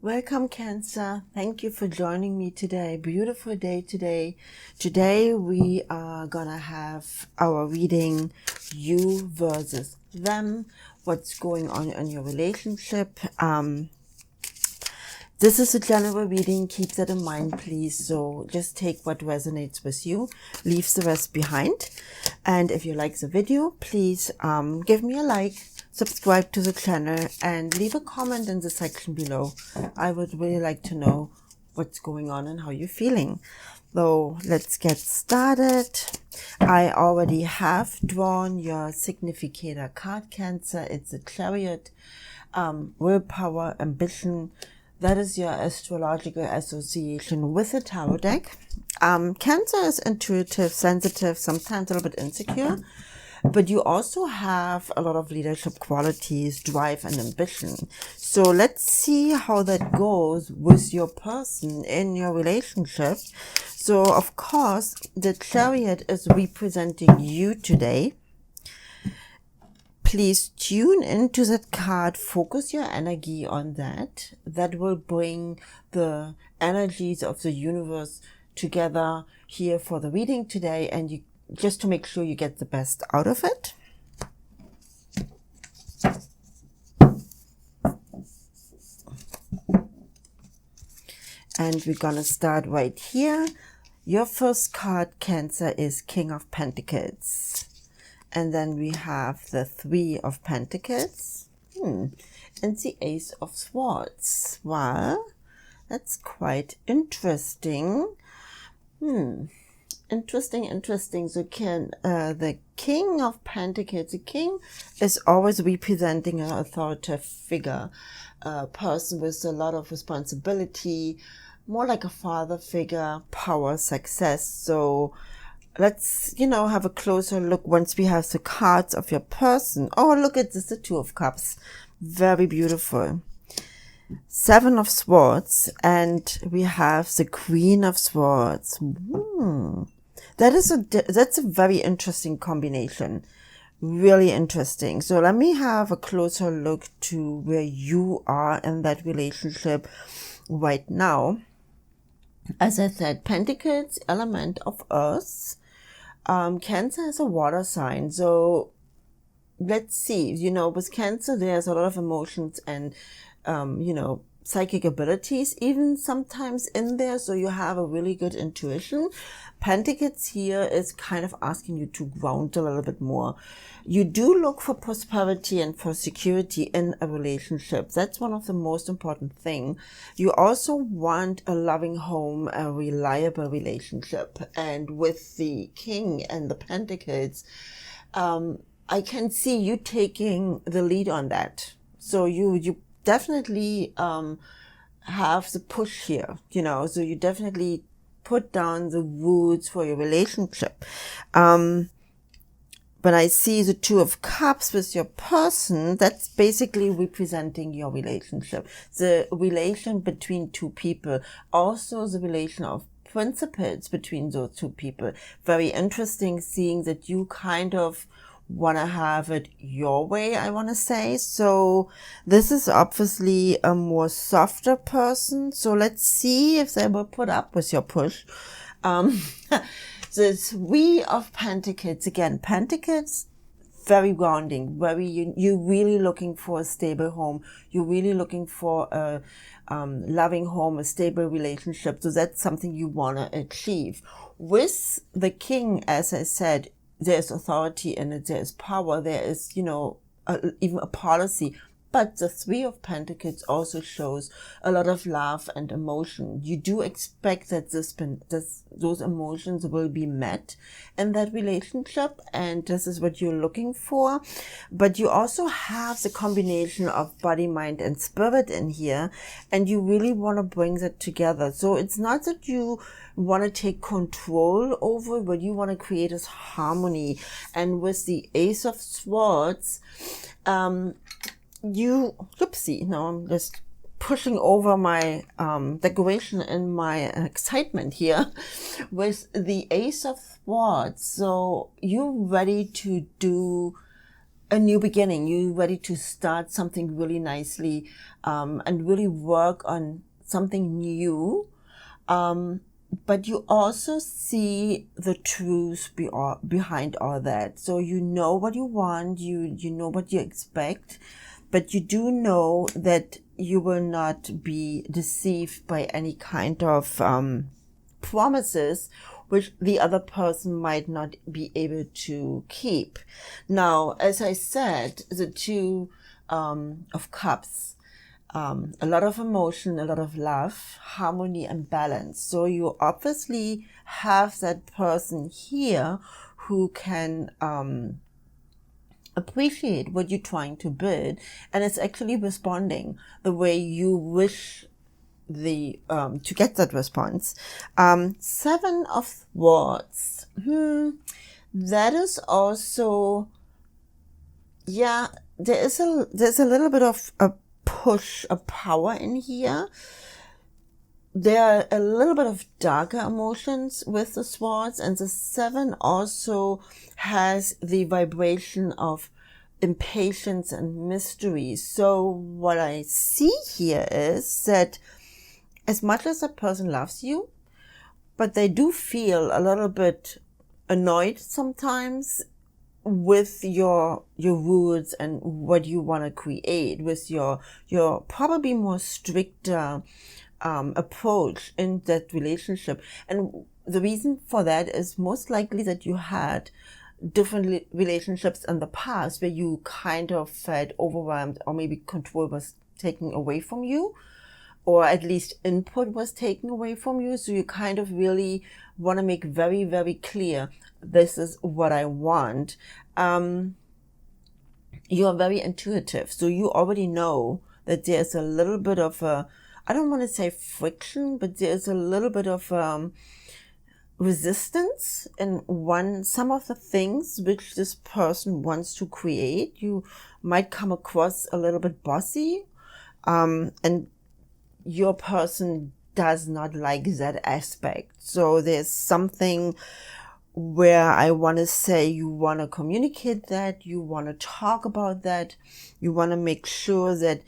Welcome, Cancer. Thank you for joining me today. Beautiful day today. Today we are gonna have our reading, you versus them. What's going on in your relationship? This is a general reading. Keep that in mind, please. So just take what resonates with you. Leave the rest behind. And if you like the video, please give me a like, subscribe to the channel, and leave a comment in the section below. I would really like to know what's going on and how you're feeling. So let's get started. I already have drawn your significator card, Cancer. It's a Chariot, willpower, ambition. That is your astrological association with the tarot deck. Cancer is intuitive, sensitive, sometimes a little bit insecure, but you also have a lot of leadership qualities, drive, and ambition. So let's see how that goes with your person in your relationship. So, of course, the Chariot is representing you today. Please tune into that card, focus your energy on that. That will bring the energies of the universe together here for the reading today, and you just to make sure you get the best out of it. And we're gonna start right here. Your first card, Cancer, is King of Pentacles. And then we have the Three of Pentacles. And the Ace of Swords. Well, that's quite interesting. Interesting. So the King of Pentacles, the King is always representing an authoritative figure, a person with a lot of responsibility, more like a father figure, power, success. So let's, have a closer look once we have the cards of your person. Oh, look at this, the Two of Cups. Very beautiful. Seven of Swords, and we have the Queen of Swords. That's a very interesting combination. Really interesting. So let me have a closer look to where you are in that relationship right now. As I said, Pentacles, element of Earth. Cancer is a water sign. So let's see, with Cancer, there's a lot of emotions and, psychic abilities, even sometimes in there. So you have a really good intuition. Pentacles here is kind of asking you to ground a little bit more. You do look for prosperity and for security in a relationship. That's one of the most important things. You also want a loving home, a reliable relationship. And with the King and the Pentacles, I can see you taking the lead on that. So you definitely have the push here, so you definitely put down the roots for your relationship. But I see the Two of Cups with your person, that's basically representing your relationship. The relation between two people. Also the relation of principles between those two people. Very interesting seeing that you kind of want to have it your way, I want to say. So this is obviously a more softer person. So let's see if they will put up with your push. The Three of Pentacles, again, Pentacles, very grounding, you're really looking for a stable home. You're really looking for a loving home, a stable relationship. So that's something you want to achieve. With the King, as I said, there's authority in it, there's power, there is, even a policy. But the Three of Pentacles also shows a lot of love and emotion. You do expect that those emotions will be met in that relationship, and this is what you're looking for. But you also have the combination of body, mind, and spirit in here, and you really want to bring that together. So it's not that you want to take control over, but you want to create this harmony. And with the Ace of Swords, now I'm just pushing over my decoration and my excitement here with the Ace of Swords. So you're ready to do a new beginning. You're ready to start something really nicely, and really work on something new. But you also see the truth behind all that. So you know what you want, you know what you expect, but you do know that you will not be deceived by any kind of promises which the other person might not be able to keep. Now, as I said, the Two of Cups, a lot of emotion, a lot of love, harmony and balance. So you obviously have that person here who can appreciate what you're trying to build, and it's actually responding the way you wish to get that response. Seven of Swords. That is also, yeah, there's a little bit of a push, a power in here. There are a little bit of darker emotions with the Swords, and the Seven also has the vibration of impatience and mystery. So what I see here is that as much as a person loves you, but they do feel a little bit annoyed sometimes with your rules and what you want to create, with your probably more stricter approach in that relationship. And the reason for that is most likely that you had different relationships in the past where you kind of felt overwhelmed, or maybe control was taken away from you, or at least input was taken away from you. So you kind of really want to make very, very clear, this is what I want. You are very intuitive. So you already know that there's a little bit of I don't want to say friction, but there's a little bit of resistance in some of the things which this person wants to create. You might come across a little bit bossy, and your person does not like that aspect. So there's something where I want to say you want to communicate that, you want to talk about that, you want to make sure that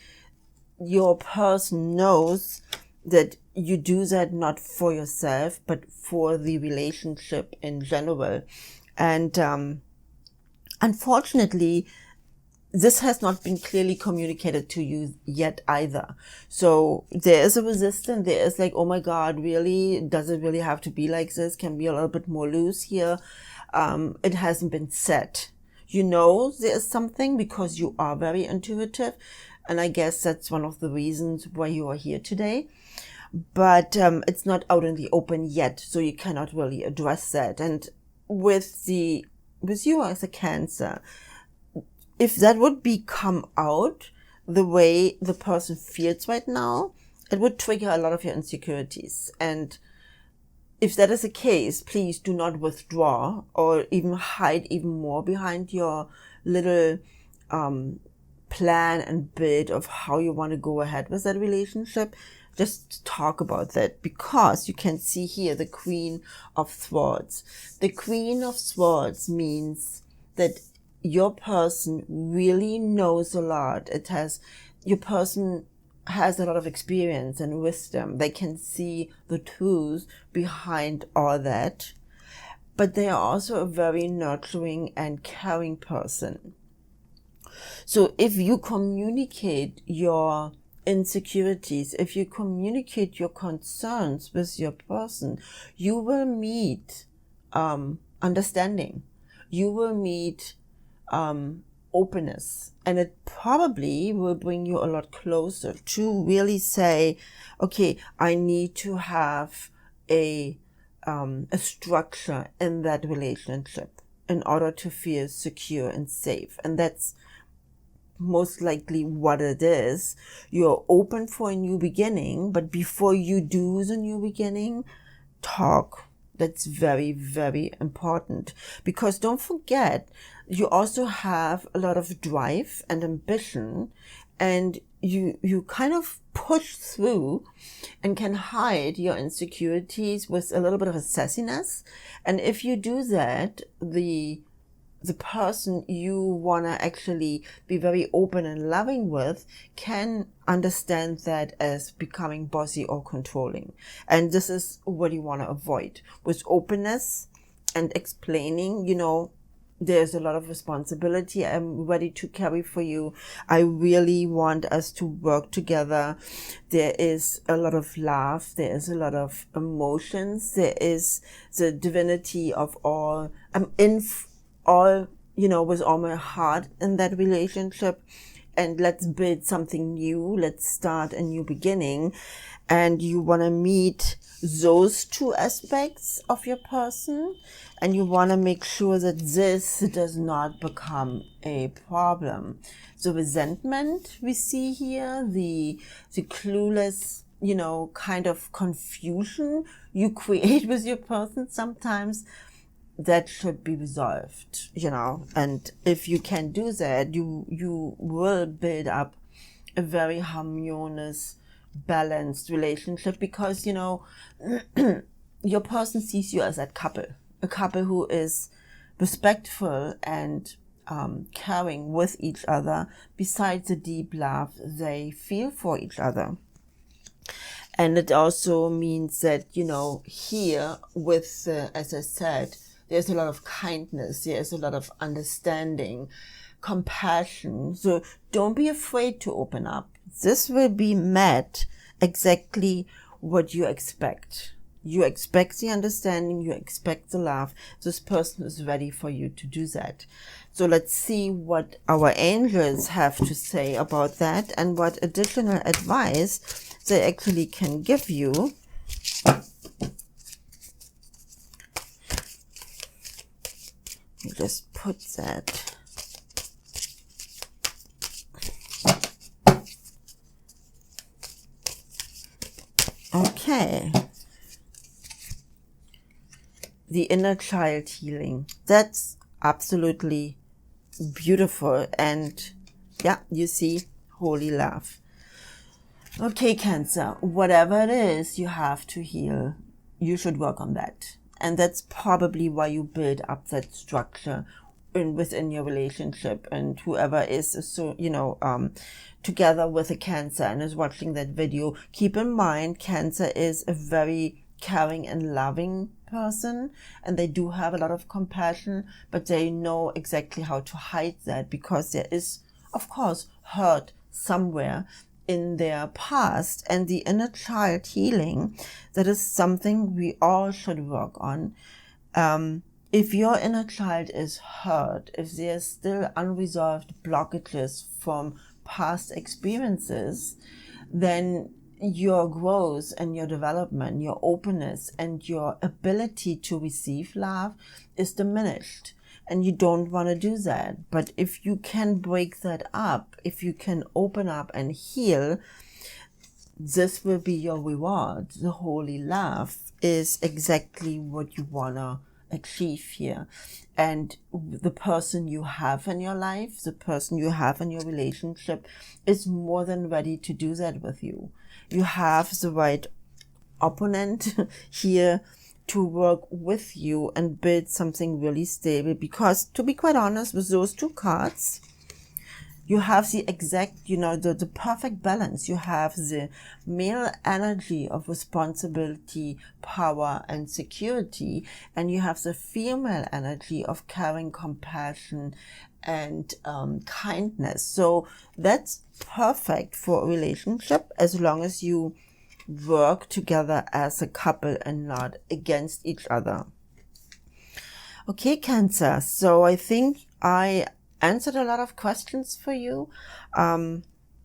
your person knows that you do that not for yourself, but for the relationship in general. And unfortunately, this has not been clearly communicated to you yet either. So there is a resistance. There is like, oh my God, really? Does it really have to be like this? Can be a little bit more loose here. It hasn't been said. You know there is something because you are very intuitive. And I guess that's one of the reasons why you are here today. But it's not out in the open yet, so you cannot really address that. And with you as a Cancer, if that would come out the way the person feels right now, it would trigger a lot of your insecurities. And if that is the case, please do not withdraw or even hide even more behind your little plan and build of how you want to go ahead with that relationship. Just talk about that, because you can see here the Queen of Swords. The Queen of Swords means that your person really knows a lot. Your person has a lot of experience and wisdom. They can see the truth behind all that, but they are also a very nurturing and caring person. So if you communicate your insecurities, if you communicate your concerns with your person, you will meet understanding. You will meet openness, and it probably will bring you a lot closer to really say, okay, I need to have a structure in that relationship in order to feel secure and safe. And that's most likely what it is. You're open for a new beginning, but before you do the new beginning, talk. That's very, very important, because don't forget, you also have a lot of drive and ambition, and you kind of push through and can hide your insecurities with a little bit of a sassiness. And if you do that, the the person you want to actually be very open and loving with can understand that as becoming bossy or controlling. And this is what you want to avoid. With openness and explaining, there's a lot of responsibility I'm ready to carry for you. I really want us to work together. There is a lot of love. There is a lot of emotions. There is the divinity of all. I'm in all, with all my heart in that relationship. And let's build something new. Let's start a new beginning. And you want to meet those two aspects of your person, and you want to make sure that this does not become a problem. The resentment we see here, the clueless, kind of confusion you create with your person sometimes, that should be resolved, and if you can do that, you will build up a very harmonious, balanced relationship, because your person sees you as a couple who is respectful and caring with each other, besides the deep love they feel for each other. And it also means that here with as I said, there's a lot of kindness, there's a lot of understanding, compassion. So don't be afraid to open up. This will be met exactly what you expect. You expect the understanding, you expect the love. This person is ready for you to do that. So let's see what our angels have to say about that and what additional advice they actually can give you. Just put that. Okay. The inner child healing. That's absolutely beautiful. And yeah, you see, holy love. Okay, Cancer, whatever it is you have to heal, you should work on that. And that's probably why you build up that structure within your relationship. And whoever is together with a Cancer and is watching that video, keep in mind Cancer is a very caring and loving person, and they do have a lot of compassion, but they know exactly how to hide that, because there is, of course, hurt somewhere in their past. And the inner child healing, that is something we all should work on. If your inner child is hurt, if there's still unresolved blockages from past experiences, then your growth and your development, your openness and your ability to receive love is diminished. And you don't want to do that. But if you can break that up, if you can open up and heal, this will be your reward. The holy love is exactly what you want to achieve here. And the person you have in your life, the person you have in your relationship is more than ready to do that with you. You have the right opponent here to work with you and build something really stable, because to be quite honest, with those two cards, you have the exact, the perfect balance. You have the male energy of responsibility, power, and security, and you have the female energy of caring, compassion, and kindness. So that's perfect for a relationship, as long as you work together as a couple and not against each other. Okay, Cancer. So I think I answered a lot of questions for you.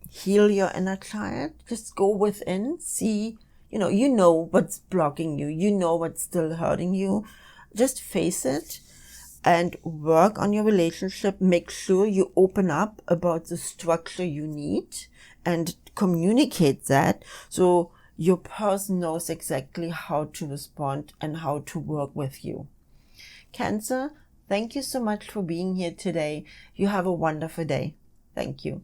Heal your inner child. Just go within, see, you know what's blocking you. You know what's still hurting you. Just face it and work on your relationship. Make sure you open up about the structure you need and communicate that, so your person knows exactly how to respond and how to work with you. Cancer, thank you so much for being here today. You have a wonderful day. Thank you.